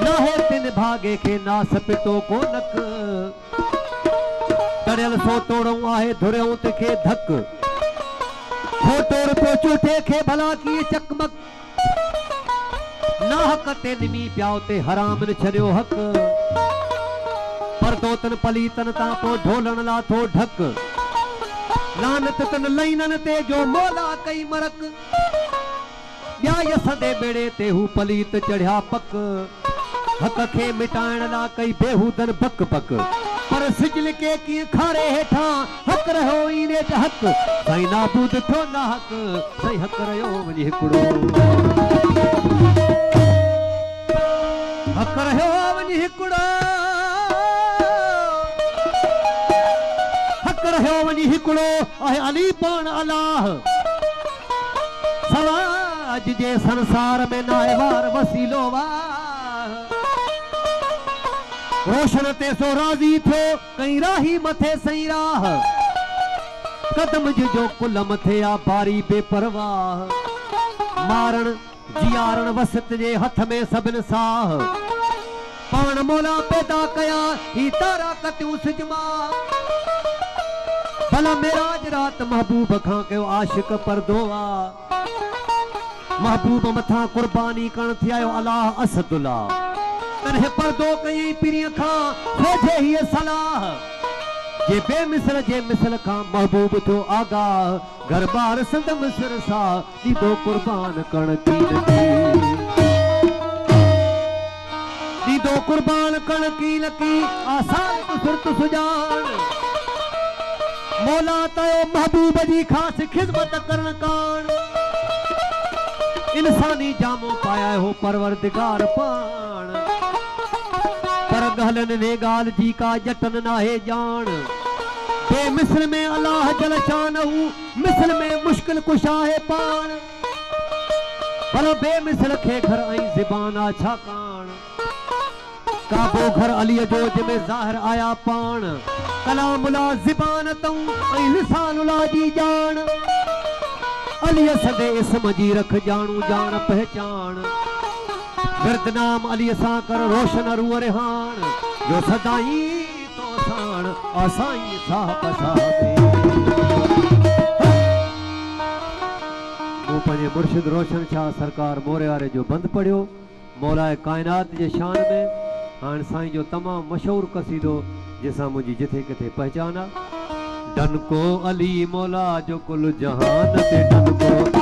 नाहे तिन भागे के नास पितो को नक तड़ियल सो तोड़ो आहे धुरियों तखे धक खोटो रुपयो चूठे खे भला की चकमक ना हक ते निमी प्याओ ते हराम न छड़ियो हक परदोतन पलीतन ता पो ढोलण लाथो ढक लानत तन लईनन ते जो मोला कई मरक या यसदे बेड़े ते हु पलीत चढ़िया पक हक खे मिटाइण ला कई बेहूदन बक बक पर सिजल के की खारे हेठा हक रहो इने हक सही नाबूद थो ना हक सही हक रहो वनी हिकड़ो हक रहो वनी हिकड़ो हक रहो वनी हिकड़ो आहे अली पान अल्लाह समाज जे संसार में नायवार वसीलो वाह रोशन ते सो राजी थो कई राही मथे सही राह कदम जो कुल मथे आ बारी बेपरवाह मारण जियारण वसत जे हथ में सबिन साह पान मोला पैदा कया ही तारा कत्यूं सिजमा भला मेराज रात महबूब खां कयो आशिक परदोआ महबूब मथा कुर्बानी करण थी आयो अल्लाह असदुल्ला तन्हे पर्दो कई पिरिय खां सोझे ही सलाह जे बेमिसल जे मिसल खां महबूब थो आगाह घर बार संद मिसर सा दीदो कुर्बान करण की दीदो कुर्बान करण की लकी आसान सुरत सुजान मौला तयो महबूब जी खास खिदमत करण कान इंसानी जामो पाया हो परवरदिगार पान पर गहलन ने गाल जी का जटन नाहे जान बेमिसल में अल्लाह जल शानहू मिसल में मुश्किल कुशा है पान पर बेमिसल खे घर आई ज़बान आछा कान काबो घर अली जो जिमे ज़ाहिर आया पान कलामुला ज़बान तऊ आई लिसानुला जी जान अली सदे इसम जी रख जानू जान पहचान गर्द नाम अली सां कर रोशन रू रिहान जो सदाई तो सान आसाई साहब साहबे वो पंजे मुर्शिद रोशन शाह सरकार मोरियारे जो बंद पढ़ियो मौलाए कायनात जे शान में हान साईं जो तमाम मशहूर कसीदो जैसा मुझी जिथे किथे पहचाना डन को अली मौला जो कुल जहान ते डन को